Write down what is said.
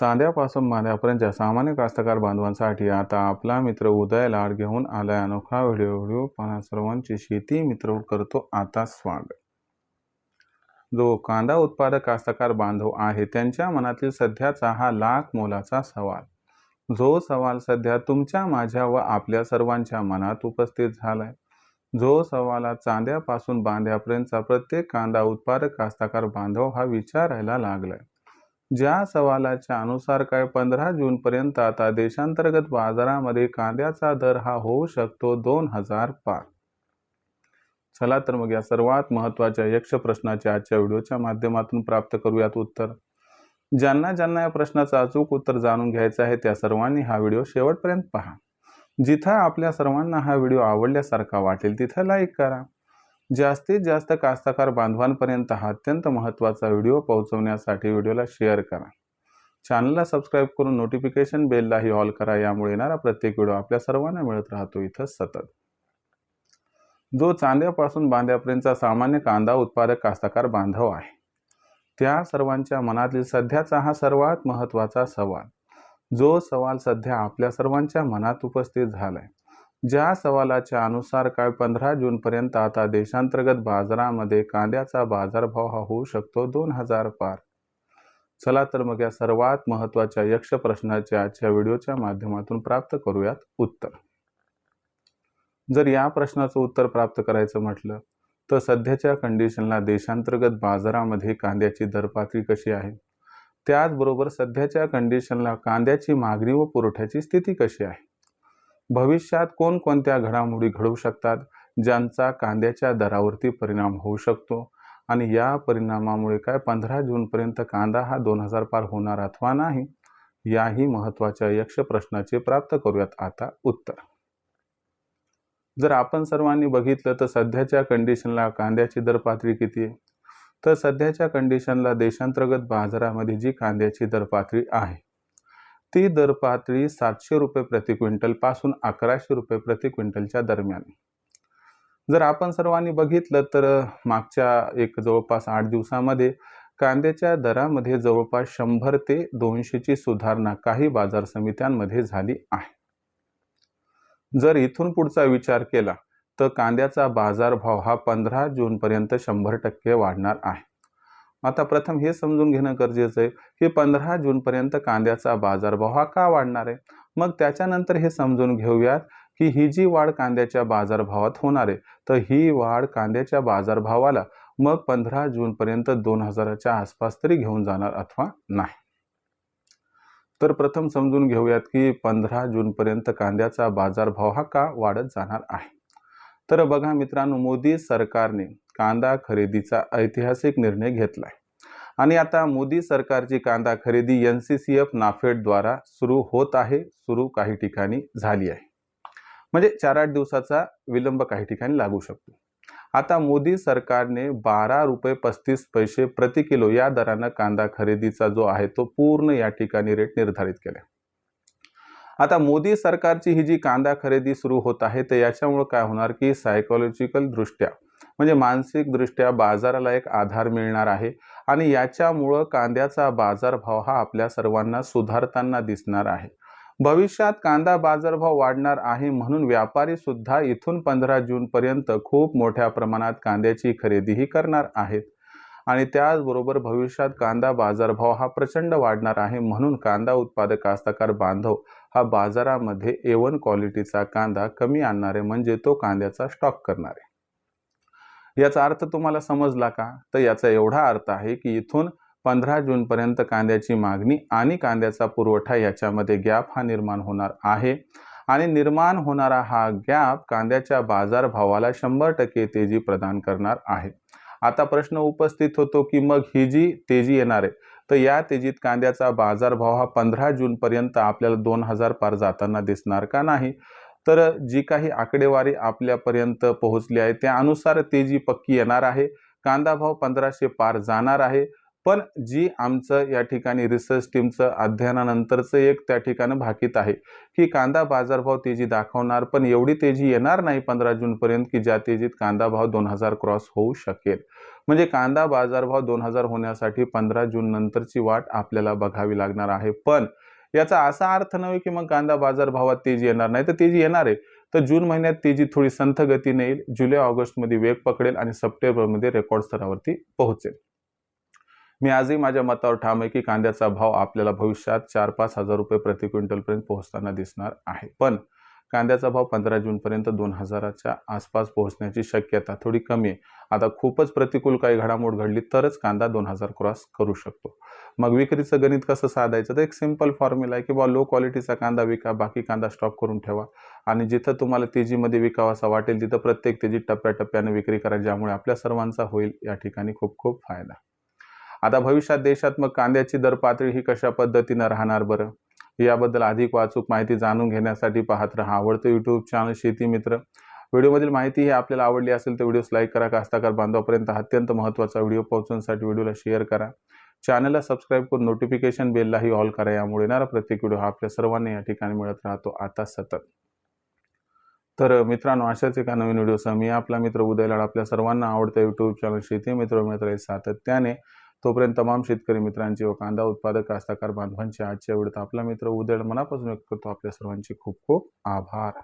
चांद्यापासून मांद्यापर्यंतच्या सामान्य कास्तकार बांधवांसाठी आता आपला मित्र उदय लाड घेऊन आलाय अनोखा व्हिडिओ पाहणा सर्वांची शेती मित्र करतो आता स्वागत। जो कांदा उत्पादक कास्तकार बांधव आहे त्यांच्या मनातील सध्याचा हा लाख मोलाचा सवाल, जो सवाल सध्या तुमच्या माझ्या व आपल्या सर्वांच्या मनात उपस्थित झालाय, जो सवाला चांद्यापासून बांध्यापर्यंतचा प्रत्येक कांदा उत्पादक कास्तकार बांधव हा विचारायला लागलाय। ज्या सवालाच्या अनुसार काय 15 जून पर्यंत आता देशांतर्गत बाजारामध्ये कांद्याचा दर हा होऊ शकतो 2000 पार। चला तर मग या सर्वात महत्त्वाच्या यक्ष प्रश्नाचे आजच्या व्हिडिओच्या माध्यमातून प्राप्त करूयात उत्तर। ज्यांना या प्रश्नाचं अचूक उत्तर जाणून घ्यायचं आहे त्या सर्वांनी हा व्हिडिओ शेवटपर्यंत पहा। जिथं आपल्या सर्वांना हा व्हिडिओ आवडल्यासारखा वाटेल तिथं लाईक करा। जास्तीत जास्त कास्तकार बांधवांपर्यंत हा अत्यंत महत्त्वाचा व्हिडिओ पोहोचवण्यासाठी व्हिडिओला शेअर करा। चॅनलला सबस्क्राइब करून नोटिफिकेशन बेललाही ऑल करा, यामुळे येणारा प्रत्येक व्हिडिओ आपल्या सर्वांना मिळत राहतो इथं सतत। जो चांद्यापासून बांध्यापर्यंतचा सामान्य कांदा उत्पादक कास्तकार बांधव आहे त्या सर्वांच्या मनातील सध्याचा हा सर्वात महत्त्वाचा सवाल, जो सवाल सध्या आपल्या सर्वांच्या मनात उपस्थित झालाय, ज्या सवालाच्या अनुसार काय 15 जून पर्यंत आता देशांतर्गत बाजारामध्ये कांद्याचा बाजारभाव हा होऊ शकतो 2000 पार। चला तर मग या सर्वात महत्त्वाच्या यक्ष प्रश्नाचे आजच्या व्हिडिओच्या माध्यमातून प्राप्त करूयात उत्तर। जर या प्रश्नाचं उत्तर प्राप्त करायचं म्हटलं तर सध्याच्या कंडिशनला देशांतर्गत बाजारामध्ये कांद्याची दरपातळी कशी आहे, त्याचबरोबर सध्याच्या कंडिशनला कांद्याची मागणी व पुरवठ्याची स्थिती कशी आहे, भविष्यात कोणकोणत्या घडामोडी घडू शकतात ज्यांचा कांद्याच्या दरावरती परिणाम होऊ शकतो, आणि या परिणामामुळे काय 15 जून पर्यंत कांदा हा 2000 पार होणार अथवा नाही, याही महत्त्वाच्या यक्ष प्रश्नाचे प्राप्त करूयात आता उत्तर। जर आपण सर्वांनी बघितलं तर सध्याच्या कंडिशनला कांद्याची दरपातळी किती आहे, तर सध्याच्या कंडिशनला देशांतर्गत बाजारामध्ये जी कांद्याची दरपातळी आहे ती दरपातळी 700 रुपये प्रति क्विंटल पासून 1100 रुपये प्रति क्विंटलच्या दरम्यान। जर आपण सर्वांनी बघितलं तर मागच्या जवळपास 8 दिवसामध्ये कांद्याच्या दरामध्ये जवळपास 100 ते 200 ची सुधारणा काही बाजार समित्यांमध्ये झाली आहे। जर इथून पुढचा विचार केला तर कांद्याचा बाजारभाव हा 15 जून पर्यंत 100% वाढणार आहे। आता प्रथम हे समजून घेणं गरजेचं आहे की 15 जून पर्यंत कांद्याचा बाजारभाव हा का वाढणार आहे, मग त्याच्यानंतर हे समजून घेऊयात की ही जी वाढ कांद्याच्या बाजारभावात होणार आहे तर ही वाढ कांद्याच्या बाजारभावाला मग 15 जून पर्यंत 2000च्या आसपास तरी घेऊन जाणार अथवा नाही। तर प्रथम समजून घेऊयात की 15 जून पर्यंत कांद्याचा बाजारभाव हा का वाढत जाणार आहे। तर बघा मित्रांनो, मोदी सरकारने कांदा खरेदीचा ऐतिहासिक निर्णय घेतलाय आणि आता मोदी सरकारची कांदा खरेदी NCCF नाफेड द्वारा सुरू होत आहे, सुरू काही ठिकाणी झाली आहे, म्हणजे 4-8 दिवसाचा विलंब काही ठिकाणी लागू शकतो। आता मोदी सरकारने 12 रुपये 35 पैसे प्रति किलो या दराने कांदा खरेदीचा जो आहे तो पूर्ण या ठिकाणी रेट निर्धारित केला। आता मोदी सरकारची ही जी कांदा खरेदी सुरू होत आहे तर याच्यामुळे काय होणार की सायकोलॉजिकल दृष्ट्या म्हणजे मानसिक दृष्ट्या बाजाराला एक आधार मिळणार आहे आणि याच्यामुळे कांद्याचा बाजारभाव हा आपल्या सर्वांना सुधारताना दिसणार आहे। भविष्यात कांदा बाजारभाव वाढणार आहे म्हणून व्यापारी सुद्धा इथून 15 जून पर्यंत खूप मोठ्या प्रमाणात कांद्याची खरेदीही करणार आहेत आणि त्याचबरोबर भविष्यात कांदा बाजारभाव हा प्रचंड वाढणार आहे म्हणून कांदा उत्पादक कास्तकार बांधव हा बाजारामध्ये A1 क्वालिटीचा कांदा कमी आणणार आहे, म्हणजे तो कांद्याचा स्टॉक करणार आहे। याचा अर्थ तुम्हाला समजला का? तर याचा एवढा अर्थ आहे की इथून 15 जून पर्यंत कांद्याची मागणी आणि कांद्याचा पुरवठा याच्यामध्ये गॅप हा निर्माण होणार आहे आणि निर्माण होणारा हा गॅप कांद्याच्या बाजारभावाला 100% तेजी प्रदान करणार आहे। आता प्रश्न उपस्थित होतो की मग ही जी तेजी येणार आहे तर या तेजीत कांद्याचा बाजारभाव हा 15 जून पर्यंत आपल्याला 2000 पार जाताना दिसणार का नाही, तर जी काही आकडेवारी आपल्यापर्यंत पोहोचली आहे त्यानुसार तेजी पक्की येणार आहे, कांदा भाव 1500 पार जाणार आहे, पण जी आमचं या ठिकाणी रिसर्च टीमचं अध्ययनानंतरचं एक त्या ठिकाणी भाकीत आहे की कांदा बाजारभाव तेजी दाखवणार, पण एवढी तेजी येणार नाही 15 जूनपर्यंत की ज्या तेजीत कांदा भाव 2000 क्रॉस होऊ शकेल. म्हणजे कांदा बाजारभाव 2000 होण्यासाठी 15 जून नंतरची वाट आपल्याला बघावी लागणार आहे. पण याचा असा अर्थ नव्हे की मग कांदा बाजारभावात तेजी येणार नाही, तर तेजी येणार आहे. तर जून महिन्यात तेजी थोडी संथ गतीने येईल, जुलै ऑगस्टमध्ये वेग पकडेल आणि सप्टेंबरमध्ये रेकॉर्ड स्तरावरती पोहोचेल. मी आजही माझ्या मतावर ठाम आहे की कांद्याचा भाव आपल्याला भविष्यात 4-5 हजार रुपये प्रति क्विंटलपर्यंत पोहोचताना दिसणार आहे. पण कांद्याचा भाव 15 जूनपर्यंत 2000च्या आसपास पोहोचण्याची शक्यता थोडी कमी आहे. आता खूपच प्रतिकूल काही घडामोड घडली तरच कांदा 2000 क्रॉस करू शकतो. मग विक्रीचं गणित कसं साधायचं? तर एक सिंपल फॉर्म्युला आहे की बा लो क्वालिटीचा कांदा विका, बाकी कांदा स्टॉक करून ठेवा आणि जिथं तुम्हाला तेजीमध्ये विकावासा वाटेल तिथं प्रत्येक तेजीत टप्प्याटप्प्याने विक्री करा, ज्यामुळे आपल्या सर्वांचा होईल या ठिकाणी खूप खूप फायदा. आता भविष्यात देशात मग कांद्याची दर पातळी ही कशा पद्धतीनं राहणार बरं? याबद्दल अधिक वाचूक माहिती जाणून घेण्यासाठी पाहत रहा आवडतं यूट्यूब चॅनल शेती मित्र. व्हिडिओमधील माहिती ही आपल्याला आवडली असेल तर व्हिडिओस लाईक करा. कास्तकार बांधवापर्यंत अत्यंत महत्त्वाचा व्हिडिओ पोहोचवण्यासाठी व्हिडिओला शेअर करा. चॅनलला सबस्क्राईब करून नोटिफिकेशन बेललाही ऑल करा. यामुळे येणारा प्रत्येक व्हिडिओ हा आपल्या सर्वांना या ठिकाणी मिळत राहतो आता सतत. तर मित्रांनो, अशाच एका नवीन व्हिडिओसह मी आपला मित्र उदय लाड आपल्या सर्वांना आवडतं यूट्यूब चॅनल शेती मित्र मिळत राहील सातत्याने. तोपर्यंत तमाम शेतकरी मित्रांची व कांदा उत्पादक कास्तकार बांधवांची आजच्या व्हिडिओत आपला मित्र उदय मनापासून व्यक्त करतो. आपल्या सर्वांचे खूप खूप आभार.